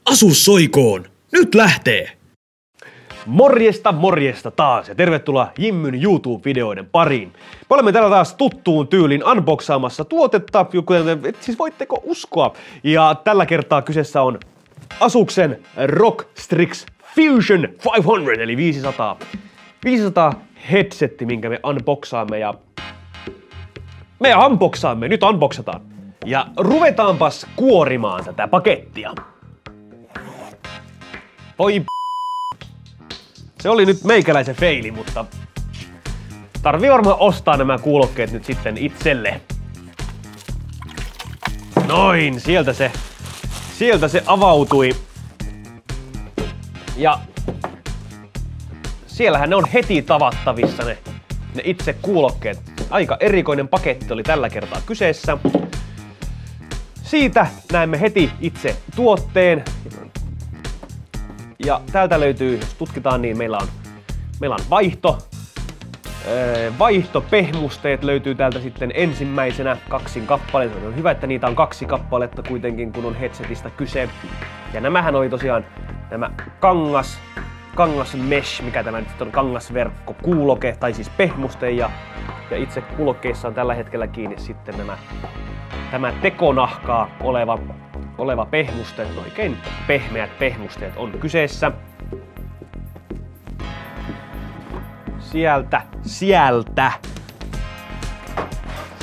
Asus soikoon! Nyt lähtee! Morjesta taas ja tervetuloa Jimmyn YouTube-videoiden pariin. Me olemme täällä taas tuttuun tyylin unboxaamassa tuotetta, siis voitteko uskoa. Ja tällä kertaa kyseessä on Asuksen ROG Strix Fusion 500 eli 500 headsetti, minkä me unboxaamme ja... nyt unboxataan. Ja ruvetaanpas kuorimaan tätä pakettia. Voi se oli nyt meikäläisen feili, mutta tarvii varmaan ostaa nämä kuulokkeet nyt sitten itselle. Noin, sieltä se avautui. Ja siellähän ne on heti tavattavissa ne itse kuulokkeet. Aika erikoinen paketti oli tällä kertaa kyseessä. Siitä näemme heti itse tuotteen. Ja täältä löytyy, jos tutkitaan, niin meillä on vaihtopehmusteet löytyy täältä sitten ensimmäisenä 2 kappaleita. On hyvä, että niitä on 2 kappaletta kuitenkin, kun on headsetistä kyse. Ja nämähän oli tosiaan nämä kangas mesh, mikä tämä nyt on, kangasverkko kuuloke, tai siis pehmuste. Ja itse kuulokkeissa on tällä hetkellä kiinni sitten tämä tekonahkaa oleva pehmuste, oikein pehmeät pehmusteet on kyseessä.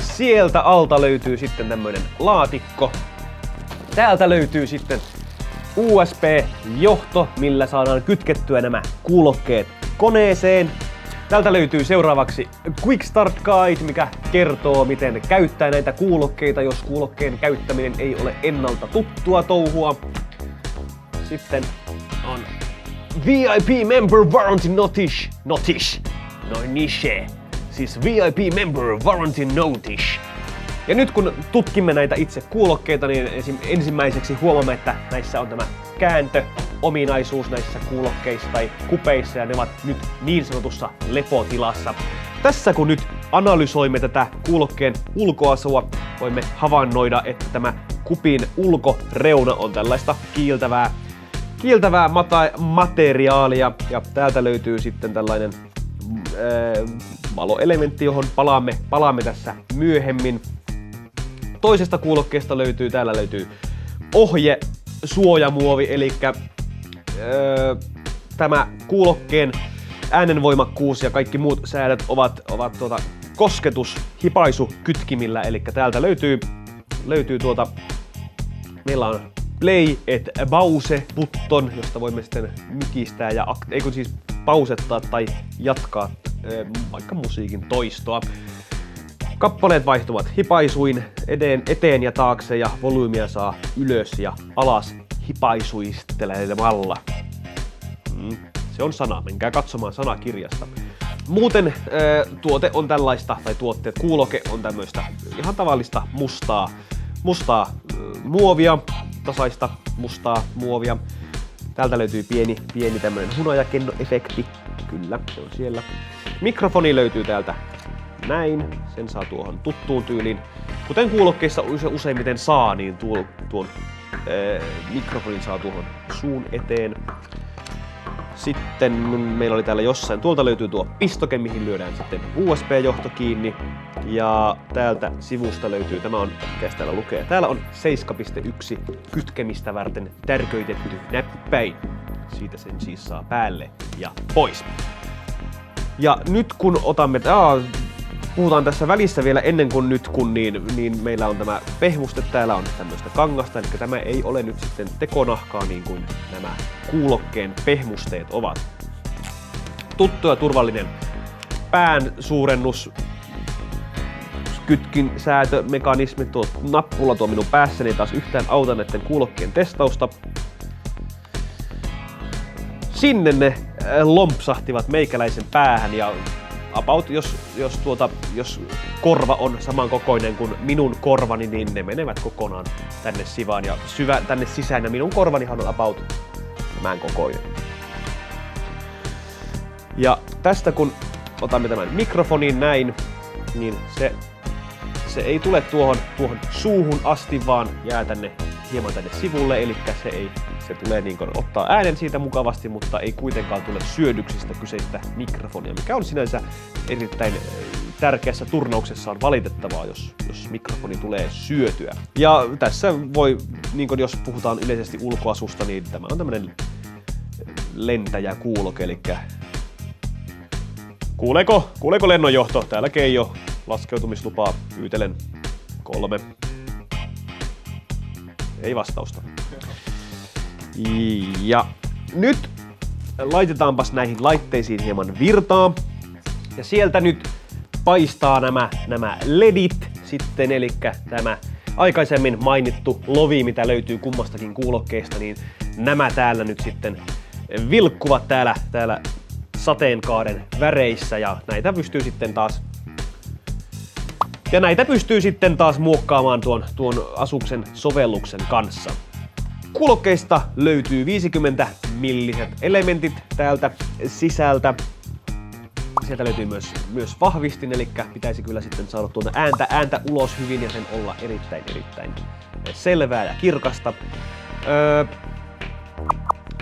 Sieltä alta löytyy sitten tämmönen laatikko. Täältä löytyy sitten USB-johto, millä saadaan kytkettyä nämä kuulokkeet koneeseen. Täältä löytyy seuraavaksi Quick Start Guide, mikä kertoo, miten käyttää näitä kuulokkeita, jos kuulokkeen käyttäminen ei ole ennalta tuttua touhua. Sitten on VIP Member Warranty Notice. Siis VIP Member Warranty Notice. Ja nyt kun tutkimme näitä itse kuulokkeita, niin ensimmäiseksi huomaamme, että näissä on tämä kääntöominaisuus näissä kuulokkeissa tai kupeissa, ja ne ovat nyt niin sanotussa lepotilassa. Tässä kun nyt analysoimme tätä kuulokkeen ulkoasua, voimme havainnoida, että tämä kupin ulkoreuna on tällaista kiiltävää materiaalia, ja täältä löytyy sitten tällainen valoelementti, johon palaamme tässä myöhemmin. Toisesta kuulokkeesta täällä löytyy ohjesuojamuovi, eli tämä kuulokkeen äänenvoimakkuus ja kaikki muut säädöt ovat kosketushipaisukytkimillä, eli täältä löytyy meillä on play et pause button, josta voimme sitten mykistää ja pausettaa tai jatkaa vaikka musiikin toistoa. Kappaleet vaihtuvat hipaisuin eteen ja taakse, ja volyymia saa ylös ja alas hipaisuistelemalla. Se on sana, menkää katsomaan sanakirjasta. Muuten tuote on tällaista, tai kuuloke on tämmöistä ihan tavallista mustaa muovia, tasaista mustaa muovia. Täältä löytyy pieni tämmönen hunajakenno-efekti. Kyllä, se on siellä. Mikrofoni löytyy täältä näin. Sen saa tuohon tuttuun tyyliin. Kuten kuulokkeissa useimmiten saa, niin tuon mikrofonin saa tuohon suun eteen. Sitten meillä oli täällä jossain, tuolta löytyy tuo pistoke, mihin lyödään sitten USB-johto kiinni. Ja täältä sivusta löytyy, tämä on, mikä täällä lukee, täällä on 7.1 kytkemistä varten tärköitetty näppäin. Siitä sen siis saa päälle ja pois. Ja nyt kun otamme, puhutaan tässä välissä vielä ennen kuin niin meillä on tämä pehmuste, täällä on tämmöistä kangasta, eli tämä ei ole nyt sitten tekonahkaa niin kuin nämä kuulokkeen pehmusteet ovat. Tuttu ja turvallinen pään suurennus, kytkin säätömekanismi, tuo nappula tuo minun päässäni taas yhtään auta näiden kuulokkeen testausta. Sinne ne lompsahtivat meikäläisen päähän, ja jos korva on samankokoinen kuin minun korvani, niin ne menevät kokonaan tänne sivaan ja tänne sisään, ja minun korvanihan on about tämän kokoinen. Ja tästä kun otamme tämän mikrofonin näin, niin se ei tule tuohon suuhun asti, vaan jää hieman tänne sivulle, eli se tulee niin kuin ottaa äänen siitä mukavasti, mutta ei kuitenkaan tule syödyksistä kyseistä mikrofonia, mikä on sinänsä erittäin tärkeässä turnauksessa on valitettavaa, jos mikrofoni tulee syötyä. Ja tässä voi, niin kuin jos puhutaan yleisesti ulkoasusta, niin tämä on tämmönen lentäjäkuuloke, eli kuuleeko lennonjohto? Täällä Keijo, laskeutumislupaa pyytelen 3. Ei vastausta. Ja nyt laitetaanpas näihin laitteisiin hieman virtaa. Ja sieltä nyt paistaa nämä ledit sitten, eli tämä aikaisemmin mainittu lovi, mitä löytyy kummastakin kuulokkeesta, niin nämä täällä nyt sitten vilkkuvat täällä sateenkaaren väreissä ja näitä pystyy sitten taas muokkaamaan tuon Asuksen sovelluksen kanssa. Kuulokkeista löytyy 50 milliset elementit täältä sisältä. Sieltä löytyy myös vahvistin, eli pitäisi kyllä sitten saada tuota ääntä ulos hyvin ja sen olla erittäin selvää ja kirkasta.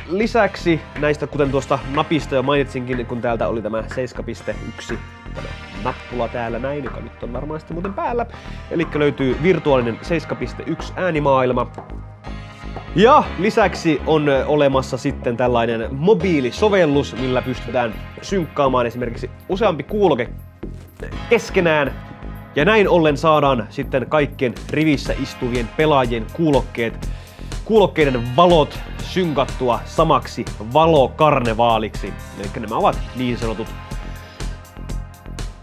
Lisäksi näistä, kuten tuosta napista jo mainitsinkin, kun täältä oli tämä 7.1 tämä nappula täällä näin, joka nyt on varmaan sitten muuten päällä. Eli löytyy virtuaalinen 7.1 äänimaailma. Ja lisäksi on olemassa sitten tällainen mobiilisovellus, millä pystytään synkkaamaan esimerkiksi useampi kuuloke keskenään. Ja näin ollen saadaan sitten kaikkien rivissä istuvien pelaajien kuulokkeiden valot synkattua samaksi valokarnevaaliksi. Eli nämä ovat niin sanotut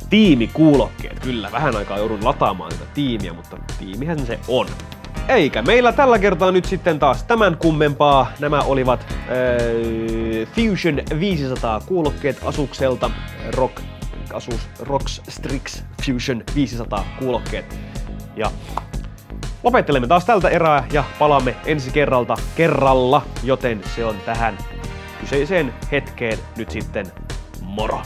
tiimikuulokkeet. Kyllä, vähän aikaa joudun lataamaan tätä tiimiä, mutta tiimihän se on. Eikä meillä tällä kertaa nyt sitten taas tämän kummempaa. Nämä olivat Fusion 500 kuulokkeet Asukselta. Asus ROG Strix Fusion 500 kuulokkeet. Ja lopettelemme taas tältä erää ja palaamme ensi kerralla, joten se on tähän kyseiseen hetkeen nyt sitten moro!